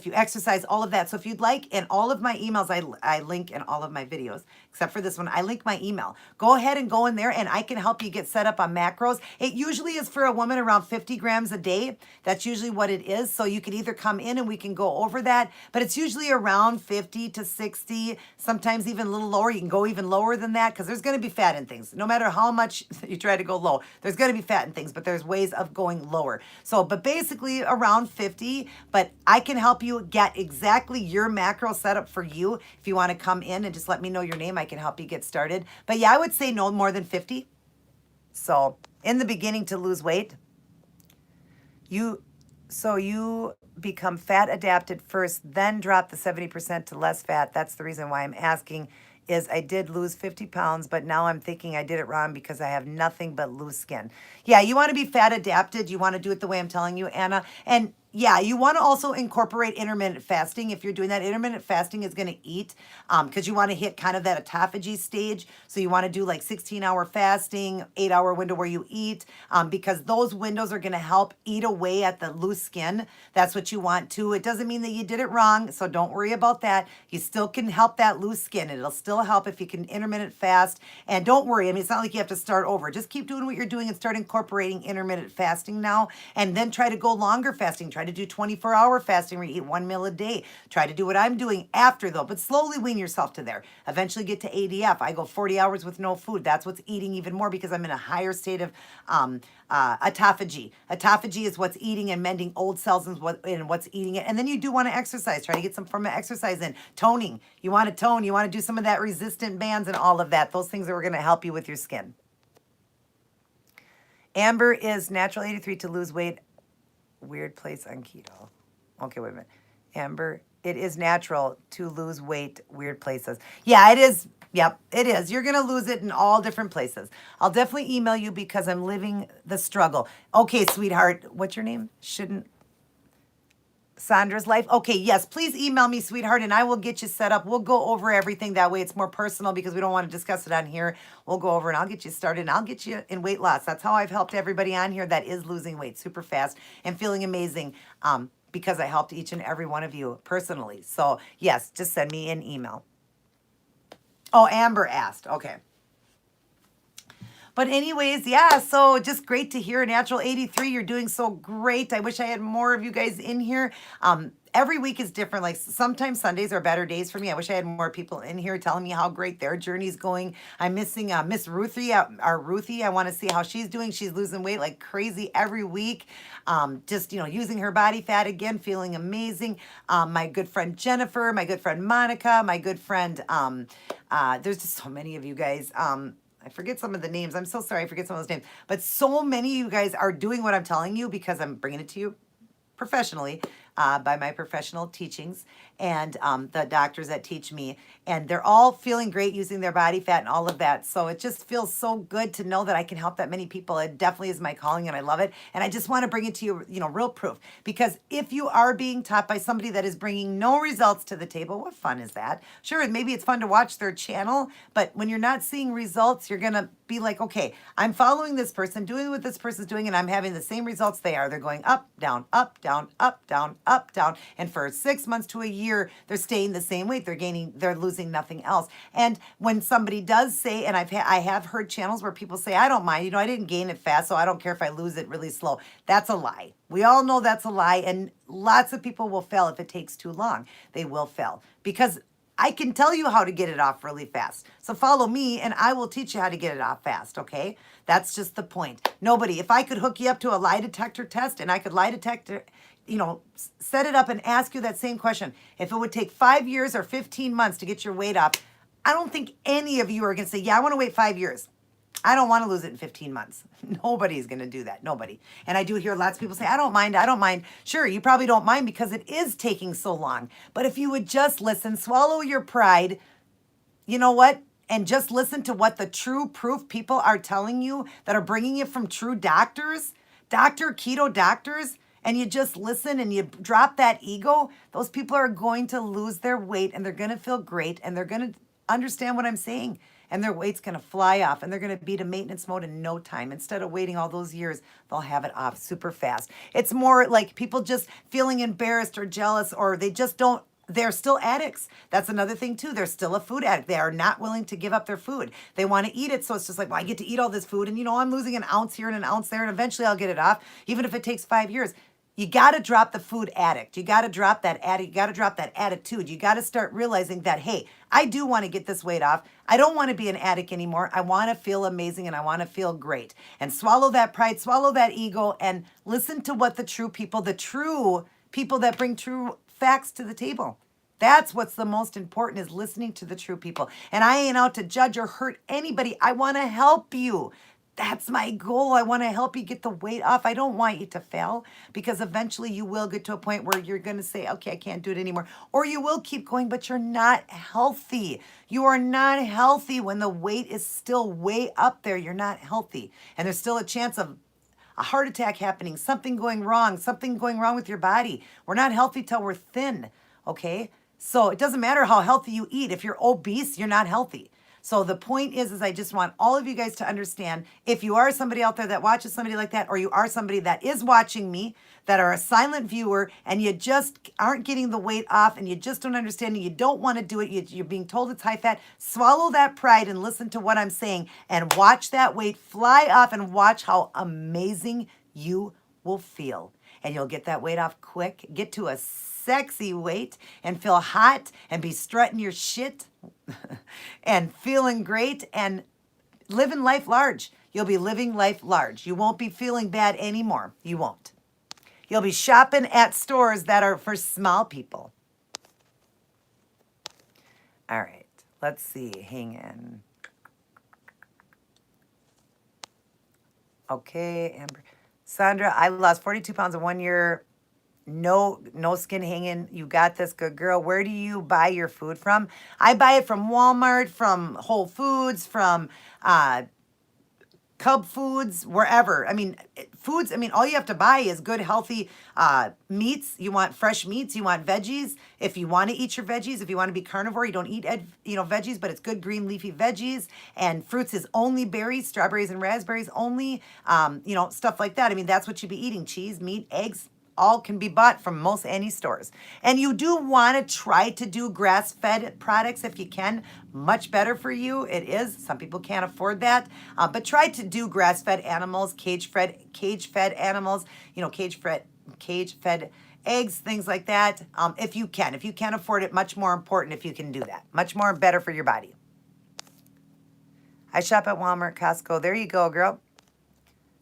you exercise, all of that. So if you'd like, in all of my emails, I link in all of my videos, except for this one, I link my email. Go ahead and go in there, and I can help you get set up on macros. It usually is for a woman around 50 grams a day. That's usually what it is. So you could either come in and we can go over that, but it's usually around 50 to 60, sometimes even a little lower. You can go even lower than that, because there's going to be fat in things. No matter how much you try to go low, there's going to be fat in things, but there's ways of going lower. So, but basically around 50, but I can help you get exactly your macro set up for you. If you want to come in and just let me know your name, I can help you get started. But yeah, I would say no more than 50. So in the beginning, to lose weight, you become fat adapted first, then drop the 70% to less fat. That's the reason why I'm asking. Is I did lose 50 pounds, but now I'm thinking I did it wrong because I have nothing but loose skin. Yeah, you want to be fat adapted. You want to do it the way I'm telling you, Anna. And yeah, you want to also incorporate intermittent fasting. If you're doing that, intermittent fasting is going to eat because you want to hit kind of that autophagy stage. So you want to do like 16-hour fasting, 8-hour window where you eat because those windows are going to help eat away at the loose skin. That's what you want to. It doesn't mean that you did it wrong, so don't worry about that. You still can help that loose skin. It'll still help if you can intermittent fast. And don't worry, I mean, it's not like you have to start over. Just keep doing what you're doing and start incorporating intermittent fasting now, and then try to go longer fasting. Try to do 24-hour fasting where you eat 1 meal a day. Try to do what I'm doing after though, but slowly wean yourself to there. Eventually get to ADF. I go 40 hours with no food. That's what's eating even more because I'm in a higher state of autophagy. Autophagy is what's eating and mending old cells and what's eating it. And then you do want to exercise. Try to get some form of exercise in. Toning. You want to tone. You want to do some of that resistant bands and all of that. Those things that are going to help you with your skin. Amber is natural 83 to lose weight. Weird place on keto. Okay, wait a minute. Amber, it is natural to lose weight, weird places. Yeah, it is. Yep, it is. You're going to lose it in all different places. I'll definitely email you because I'm living the struggle. Okay, sweetheart. What's your name? Sandra's Life. Okay, yes, please email me, sweetheart, and I will get you set up. We'll go over everything. That way it's more personal because we don't want to discuss it on here. We'll go over and I'll get you started and I'll get you in weight loss. That's how I've helped everybody on here that is losing weight super fast and feeling amazing because I helped each and every one of you personally. So yes, just send me an email. Oh, Amber asked. Okay. But anyways, yeah, so just great to hear. Natural 83, you're doing so great. I wish I had more of you guys in here. Every week is different. Like sometimes Sundays are better days for me. I wish I had more people in here telling me how great their journey's going. I'm missing Miss Ruthie, our Ruthie. I want to see how she's doing. She's losing weight like crazy every week. Just, using her body fat again, feeling amazing. My good friend Jennifer, my good friend Monica, my good friend, there's just so many of you guys. I forget some of the names. I'm so sorry. I forget some of those names. But so many of you guys are doing what I'm telling you because I'm bringing it to you professionally. by my professional teachings and the doctors that teach me. And they're all feeling great using their body fat and all of that. So it just feels so good to know that I can help that many people. It definitely is my calling and I love it. And I just want to bring it to you, real proof. Because if you are being taught by somebody that is bringing no results to the table, what fun is that? Sure, maybe it's fun to watch their channel, but when you're not seeing results, you're going to be like, okay, I'm following this person, doing what this person's doing, and I'm having the same results they are. They're going up, down, up, down, up, down, up, down. And for 6 months to a year, they're staying the same weight. They're losing nothing else. And when somebody does say, and I have heard channels where people say, I don't mind, I didn't gain it fast, so I don't care if I lose it really slow. That's a lie. We all know that's a lie, and lots of people will fail if it takes too long. They will fail because I can tell you how to get it off really fast. So follow me and I will teach you how to get it off fast, okay? That's just the point. Nobody, if I could hook you up to a lie detector test and I could lie detector, set it up and ask you that same question. If it would take 5 years or 15 months to get your weight up, I don't think any of you are going to say, yeah, I want to wait 5 years. I don't want to lose it in 15 months. Nobody's going to do that. Nobody. And I do hear lots of people say, I don't mind. I don't mind. Sure, you probably don't mind because it is taking so long. But if you would just listen, swallow your pride, you know what? And just listen to what the true proof people are telling you that are bringing it from true doctors, keto doctors, and you just listen and you drop that ego, those people are going to lose their weight and they're going to feel great and they're going to understand what I'm saying. And their weight's going to fly off and they're going to be to maintenance mode in no time. Instead of waiting all those years, they'll have it off super fast. It's more like people just feeling embarrassed or jealous, or they just don't, they're still addicts. That's another thing too. They're still a food addict. They are not willing to give up their food. They want to eat it. So it's just like, well, I get to eat all this food and I'm losing an ounce here and an ounce there and eventually I'll get it off, even if it takes 5 years. You got to drop the food addict. You got to drop that addict. You got to drop that attitude. You got to start realizing that, hey, I do want to get this weight off. I don't want to be an addict anymore. I want to feel amazing and I want to feel great. And swallow that pride, swallow that ego, and listen to what the true people that bring true facts to the table. That's what's the most important, is listening to the true people. And I ain't out to judge or hurt anybody. I want to help you. That's my goal. I want to help you get the weight off. I don't want you to fail, because eventually you will get to a point where you're going to say, okay, I can't do it anymore. Or you will keep going, but you're not healthy. You are not healthy when the weight is still way up there. You're not healthy. And there's still a chance of a heart attack happening, something going wrong with your body. We're not healthy till we're thin, okay? So it doesn't matter how healthy you eat. If you're obese, you're not healthy. So the point is I just want all of you guys to understand, if you are somebody out there that watches somebody like that, or you are somebody that is watching me, that are a silent viewer, and you just aren't getting the weight off, and you just don't understand, and you don't want to do it, you're being told it's high fat, swallow that pride and listen to what I'm saying, and watch that weight fly off, and watch how amazing you will feel. And you'll get that weight off quick, get to a sexy weight, and feel hot, and be strutting your shit, and feeling great, and living life large. You'll be living life large. You won't be feeling bad anymore. You won't. You'll be shopping at stores that are for small people. All right, let's see. Hang in. Okay, Amber. Sandra, I lost 42 pounds in 1 year. No skin hanging. You got this, good girl. Where do you buy your food from? I buy it from Walmart, from Whole Foods, from Cub Foods, wherever. Foods, all you have to buy is good, healthy meats. You want fresh meats. You want veggies. If you want to eat your veggies, if you want to be carnivore, you don't eat veggies, but it's good green leafy veggies. And fruits is only berries, strawberries and raspberries only, stuff like that. That's what you'd be eating. Cheese, meat, eggs, all can be bought from most any stores. And you do want to try to do grass-fed products if you can. Much better for you. It is. Some people can't afford that. But try to do grass-fed animals, cage-fed animals, cage-fed eggs, things like that. If you can. If you can't afford it, much more important if you can do that. Much more better for your body. I shop at Walmart, Costco. There you go, girl.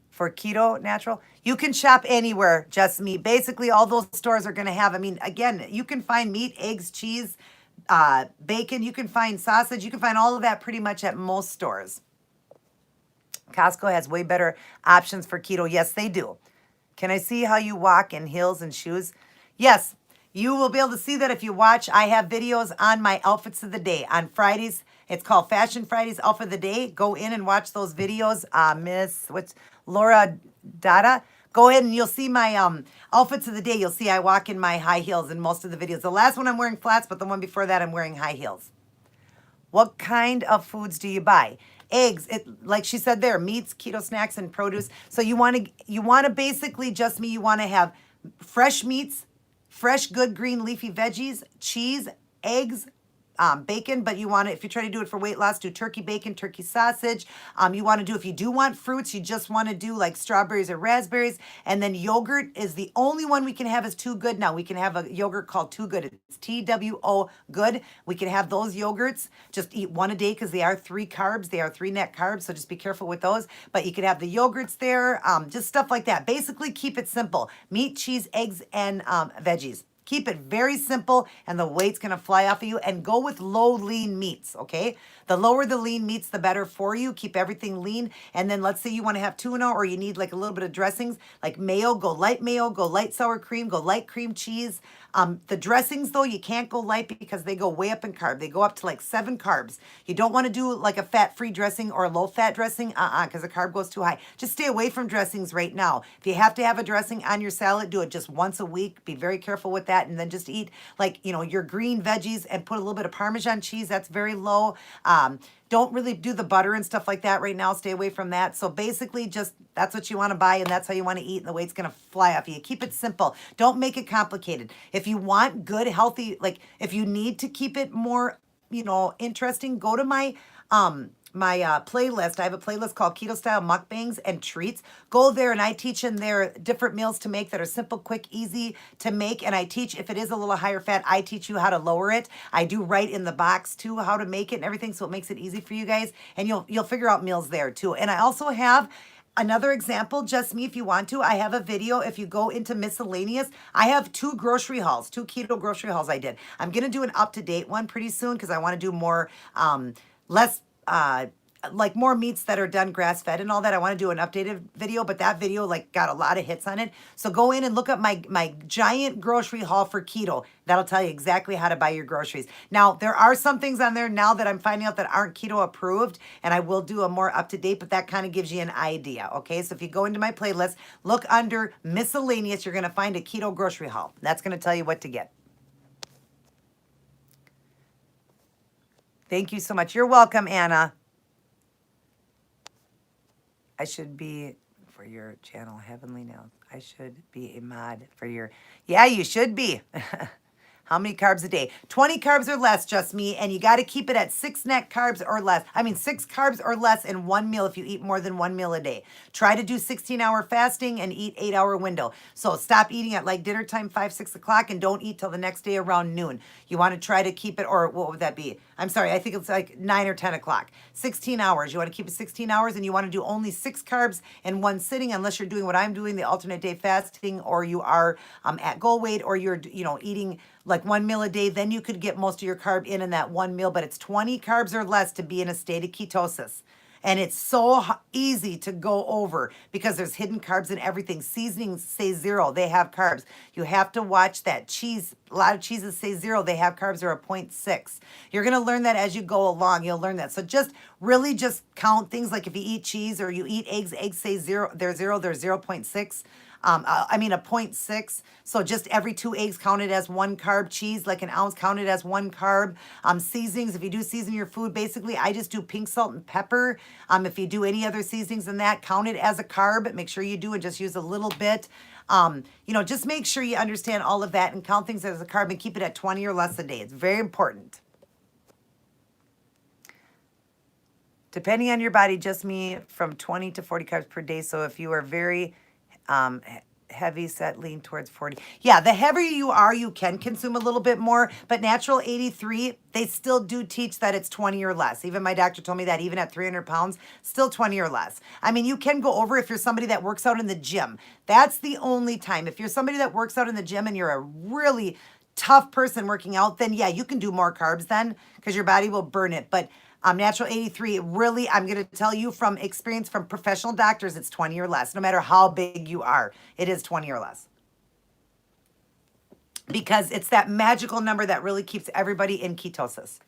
For keto natural, you can shop anywhere, just meat. Basically, all those stores are going to have, again, you can find meat, eggs, cheese, bacon. You can find sausage. You can find all of that pretty much at most stores. Costco has way better options for keto. Yes, they do. Can I see how you walk in heels and shoes? Yes, you will be able to see that if you watch. I have videos on my outfits of the day on Fridays. It's called Fashion Fridays Outfit of the Day. Go in and watch those videos. What's Laura Dada? Go ahead and you'll see my outfits of the day. You'll see I walk in my high heels in most of the videos. The last one I'm wearing flats, but the one before that I'm wearing high heels. What kind of foods do you buy? Eggs, like she said there, meats, keto snacks, and produce. So you want to basically you want to have fresh meats, fresh good green leafy veggies, cheese, eggs, bacon, but you want to, if you try to do it for weight loss, do turkey bacon, turkey sausage. You want to do, if you do want fruits, you just want to do like strawberries or raspberries. And then yogurt is the only one we can have is Too Good now. We can have a yogurt called Too Good. It's TWO Good. We can have those yogurts. Just eat one a day because they are 3 carbs. They are 3 net carbs. So just be careful with those. But you can have the yogurts there, just stuff like that. Basically keep it simple. Meat, cheese, eggs, and veggies. Keep it very simple and the weight's gonna fly off of you, and go with low lean meats, okay? The lower the lean meats, the better for you. Keep everything lean. And then let's say you wanna have tuna or you need like a little bit of dressings, like mayo, go light sour cream, go light cream cheese. The dressings though, you can't go light because they go way up in carb. They go up to like 7 carbs. You don't wanna do like a fat-free dressing or a low-fat dressing, because the carb goes too high. Just stay away from dressings right now. If you have to have a dressing on your salad, do it just once a week. Be very careful with that. And then just eat like, your green veggies and put a little bit of Parmesan cheese. That's very low. Don't really do the butter and stuff like that right now. Stay away from that. So basically just that's what you want to buy and that's how you want to eat, and the weight's going to fly off you. Keep it simple. Don't make it complicated. If you want good, healthy, like if you need to keep it more, interesting, go to my playlist. I have a playlist called Keto Style Mukbangs and Treats. Go there and I teach in there different meals to make that are simple, quick, easy to make. And I teach, if it is a little higher fat, I teach you how to lower it. I do write in the box too how to make it and everything, so it makes it easy for you guys. And you'll figure out meals there too. And I also have another example, just me if you want to. I have a video. If you go into miscellaneous, I have 2 grocery hauls, 2 keto grocery hauls I did. I'm going to do an up-to-date one pretty soon because I want to do more, less, like more meats that are done grass-fed and all that. I want to do an updated video, but that video like got a lot of hits on it. So go in and look up my giant grocery haul for keto. That'll tell you exactly how to buy your groceries. Now, there are some things on there now that I'm finding out that aren't keto approved, and I will do a more up-to-date, but that kind of gives you an idea, okay? So if you go into my playlist, look under miscellaneous, you're going to find a keto grocery haul. That's going to tell you what to get. Thank you so much. You're welcome, Anna. I should be for your channel, Heavenly Nails. I should be a mod for your, yeah, you should be. How many carbs a day? 20 carbs or less, just me. And you got to keep it at 6 net carbs or less. 6 carbs or less in one meal if you eat more than 1 meal a day. Try to do 16-hour fasting and eat 8-hour window. So stop eating at like dinner time, 5, 6 o'clock, and don't eat till the next day around noon. You want to try to keep it, or what would that be? I'm sorry, I think it's like 9 or 10 o'clock. 16 hours. You want to keep it 16 hours, and you want to do only 6 carbs in one sitting, unless you're doing what I'm doing, the alternate day fasting, or you are at goal weight, or you're eating like 1 meal a day. Then you could get most of your carb in that 1 meal, but it's 20 carbs or less to be in a state of ketosis. And it's so easy to go over because there's hidden carbs in everything. Seasonings say 0, they have carbs. You have to watch that. Cheese, a lot of cheeses say 0, they have carbs are a 0.6. You're going to learn that as you go along. You'll learn that. So just really just count things like if you eat cheese or you eat eggs, eggs say 0, they're 0.6. A 0.6. So just every 2 eggs counted as 1 carb. Cheese, like an ounce, counted as 1 carb. Seasonings, if you do season your food, basically I just do pink salt and pepper. If you do any other seasonings than that, count it as a carb. Make sure you do and just use a little bit. Just make sure you understand all of that and count things as a carb and keep it at 20 or less a day. It's very important. Depending on your body, just me, from 20 to 40 carbs per day. So if you are very heavy set, lean towards 40. Yeah, the heavier you are, you can consume a little bit more, but natural 83, they still do teach that it's 20 or less. Even my doctor told me that even at 300 pounds, still 20 or less. You can go over if you're somebody that works out in the gym. That's the only time. If you're somebody that works out in the gym and you're a really tough person working out, then yeah, you can do more carbs then because your body will burn it. But natural 83, really, I'm going to tell you from experience from professional doctors, it's 20 or less. No matter how big you are, it is 20 or less. because it's that magical number that really keeps everybody in ketosis.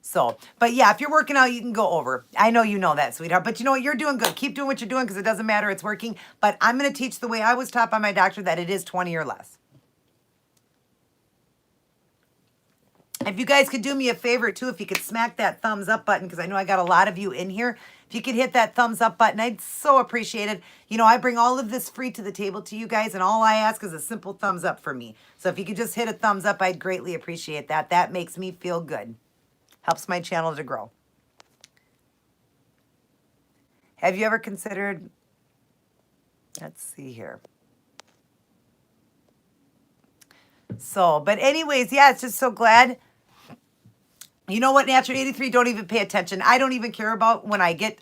So, but yeah, if you're working out, you can go over. I know you know that, sweetheart. But you know what? You're doing good. Keep doing what you're doing because it doesn't matter. It's working. But I'm going to teach the way I was taught by my doctor that it is 20 or less. If you guys could do me a favor too, if you could smack that thumbs up button, because I know I got a lot of you in here. If you could hit that thumbs up button, I'd so appreciate it. You know, I bring all of this free to the table to you guys, and all I ask is a simple thumbs up for me. So if you could just hit a thumbs up, I'd greatly appreciate that. That makes me feel good. Helps my channel to grow. Have you ever considered, let's see here. So, but anyways, yeah, it's just so glad. You know what, Natural 83, don't even pay attention. I don't even care about when I get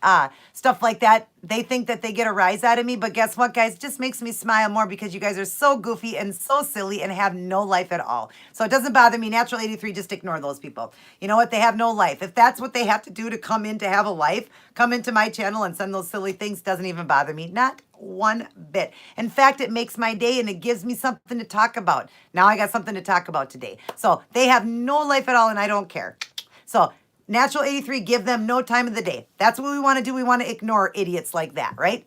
stuff like that. They think that they get a rise out of me, but guess what, guys? It just makes me smile more because you guys are so goofy and so silly and have no life at all. So it doesn't bother me. Natural 83, just ignore those people. You know what? They have no life. If that's what they have to do to come in to have a life, come into my channel and send those silly things, doesn't even bother me. Not one bit. In fact, it makes my day and it gives me something to talk about. Now I got something to talk about today. So they have no life at all and I don't care. So Natural 83, give them no time of the day. That's what we want to do. We want to ignore idiots like that, right?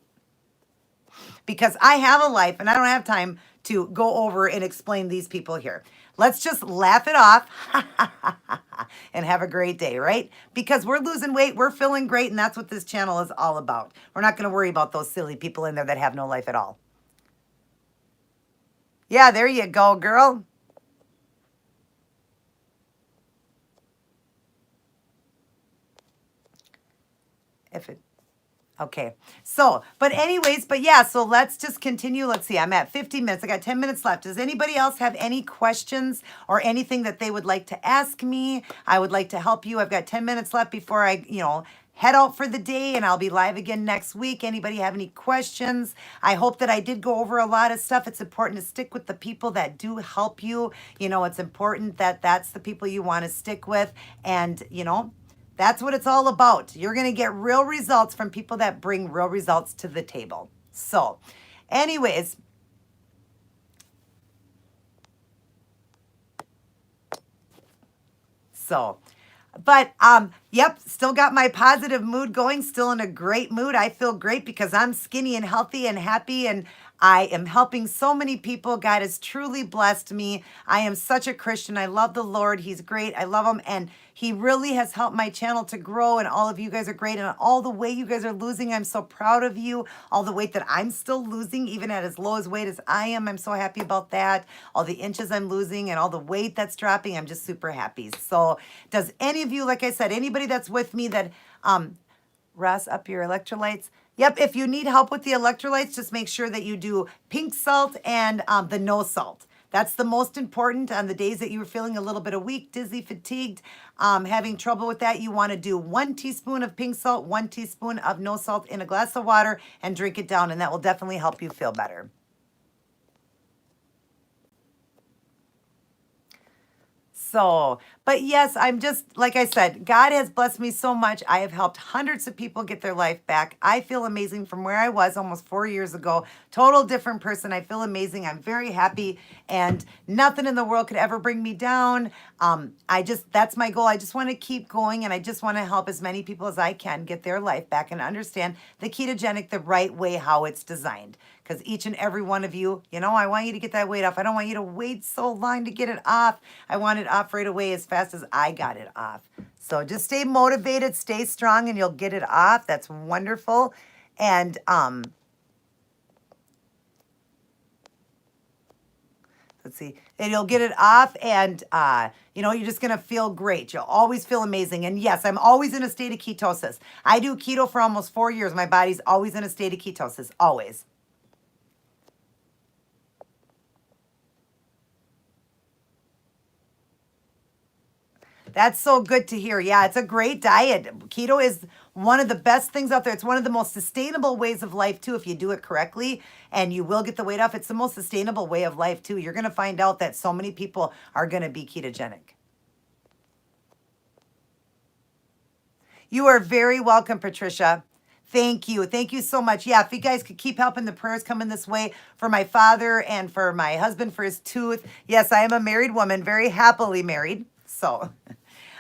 Because I have a life and I don't have time to go over and explain these people here. Let's just laugh it off and have a great day, right? Because we're losing weight, we're feeling great, and that's what this channel is all about. We're not going to worry about those silly people in there that have no life at all. Yeah, there you go, girl. If it, okay. So, but anyways, but yeah, so let's just continue. Let's see, I'm at 50 minutes. I got 10 minutes left. Does anybody else have any questions or anything that they would like to ask me? I would like to help you. I've got 10 minutes left before I, head out for the day, and I'll be live again next week. Anybody have any questions? I hope that I did go over a lot of stuff. It's important to stick with the people that do help you. You know, it's important that that's the people you want to stick with. And, that's what it's all about. You're going to get real results from people that bring real results to the table. So, anyways, but yep, still got my positive mood going, still in a great mood. I feel great because I'm skinny and healthy and happy, and I am helping so many people. God has truly blessed me. I am such a Christian. I love the Lord. He's great. I love him. And he really has helped my channel to grow. And all of you guys are great. And all the weight you guys are losing, I'm so proud of you. All the weight that I'm still losing, even at as low as weight as I am, I'm so happy about that. All the inches I'm losing and all the weight that's dropping, I'm just super happy. So does any of you, like I said, anybody that's with me that, Ross, up your electrolytes? Yep, if you need help with the electrolytes, just make sure that you do pink salt and the no salt. That's the most important on the days that you were feeling a little bit of weak, dizzy, fatigued, having trouble with that. You want to do 1 teaspoon of pink salt, 1 teaspoon of no salt in a glass of water and drink it down, and that will definitely help you feel better. So, but yes, I'm just, like I said, God has blessed me so much. I have helped hundreds of people get their life back. I feel amazing from where I was almost 4 years ago. Total different person. I feel amazing. I'm very happy, and nothing in the world could ever bring me down. That's my goal. I just want to keep going, and I just want to help as many people as I can get their life back and understand the ketogenic the right way, how it's designed. Because each and every one of you, I want you to get that weight off. I don't want you to wait so long to get it off. I want it off right away as fast as I got it off. So just stay motivated, stay strong, and you'll get it off. That's wonderful. And let's see, and you'll get it off, and you're just gonna feel great. You'll always feel amazing. And yes, I'm always in a state of ketosis. I do keto for almost 4 years. My body's always in a state of ketosis, always. That's so good to hear. Yeah, it's a great diet. Keto is one of the best things out there. It's one of the most sustainable ways of life, too, if you do it correctly, and you will get the weight off. It's the most sustainable way of life, too. You're going to find out that so many people are going to be ketogenic. You are very welcome, Patricia. Thank you. Thank you so much. Yeah, if you guys could keep helping the prayers coming this way for my father and for my husband for his tooth. Yes, I am a married woman, very happily married. So,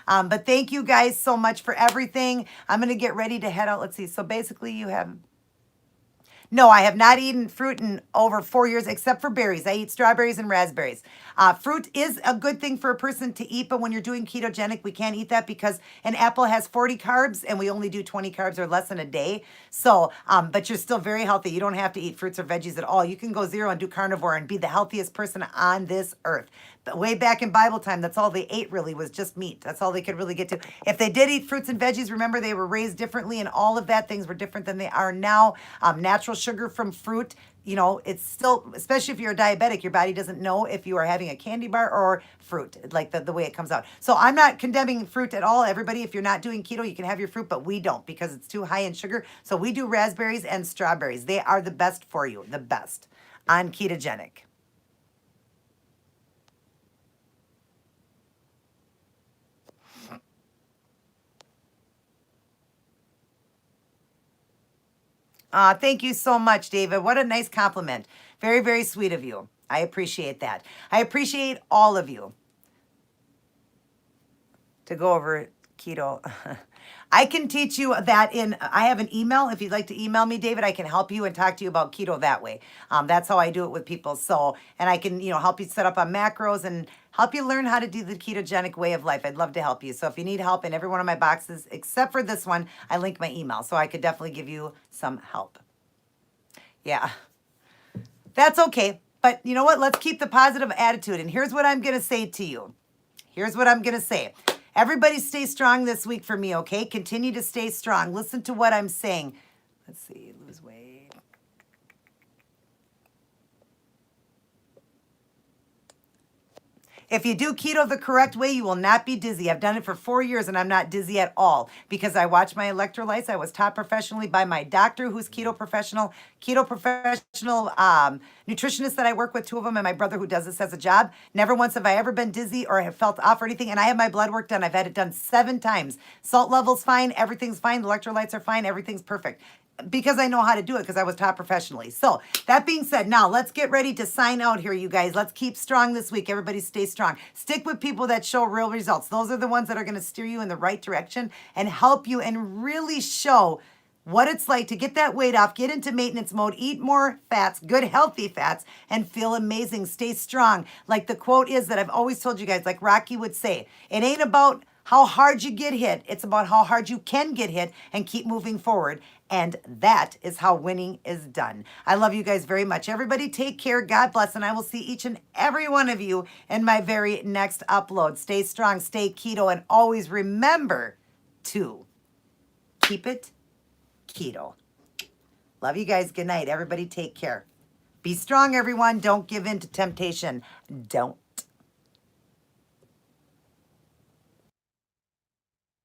but thank you guys so much for everything. I'm going to get ready to head out. Let's see. So basically you have... No, I have not eaten fruit in over 4 years, except for berries. I eat strawberries and raspberries. Fruit is a good thing for a person to eat, but when you're doing ketogenic, we can't eat that because an apple has 40 carbs, and we only do 20 carbs or less in a day. So, but you're still very healthy. You don't have to eat fruits or veggies at all. You can go zero and do carnivore and be the healthiest person on this earth. But way back in Bible time, that's all they ate really was just meat. That's all they could really get to. If they did eat fruits and veggies, remember they were raised differently and all of that, things were different than they are now. Natural sugar from fruit, you know, it's still, especially if you're a diabetic, your body doesn't know if you are having a candy bar or fruit, like the way it comes out. So I'm not condemning fruit at all. Everybody, if you're not doing keto, you can have your fruit, but we don't because it's too high in sugar. So we do raspberries and strawberries. They are the best for you, the best on ketogenic. Thank you so much, David. What a nice compliment. Very, very sweet of you. I appreciate that. I appreciate all of you to go over keto. I can teach you that I have an email. If you'd like to email me, David, I can help you and talk to you about keto that way. That's how I do it with people. So, and I can, help you set up on macros and help you learn how to do the ketogenic way of life. I'd love to help you. So if you need help in every one of my boxes, except for this one, I link my email. So I could definitely give you some help. Yeah, that's okay. But you know what? Let's keep the positive attitude. And here's what I'm going to say to you. Here's what I'm going to say. Everybody stay strong this week for me, okay? Continue to stay strong. Listen to what I'm saying. Let's see, lose weight. If you do keto the correct way, you will not be dizzy. I've done it for 4 years and I'm not dizzy at all because I watch my electrolytes. I was taught professionally by my doctor who's keto professional nutritionist that I work with, 2 of them, and my brother who does this as a job. Never once have I ever been dizzy or have felt off or anything. And I have my blood work done. I've had it done 7 times. Salt level's fine. Everything's fine. The electrolytes are fine. Everything's perfect. Because I know how to do it because I was taught professionally. So that being said, now let's get ready to sign out here, you guys. Let's keep strong this week. Everybody stay strong. Stick with people that show real results. Those are the ones that are going to steer you in the right direction and help you and really show what it's like to get that weight off, get into maintenance mode, eat more fats, good healthy fats, and feel amazing. Stay strong. Like the quote is that I've always told you guys, like Rocky would say, it ain't about how hard you get hit. It's about how hard you can get hit and keep moving forward. And that is how winning is done. I love you guys very much. Everybody take care. God bless. And I will see each and every one of you in my very next upload. Stay strong, stay keto, and always remember to keep it keto. Love you guys. Good night. Everybody take care. Be strong, everyone. Don't give in to temptation. Don't.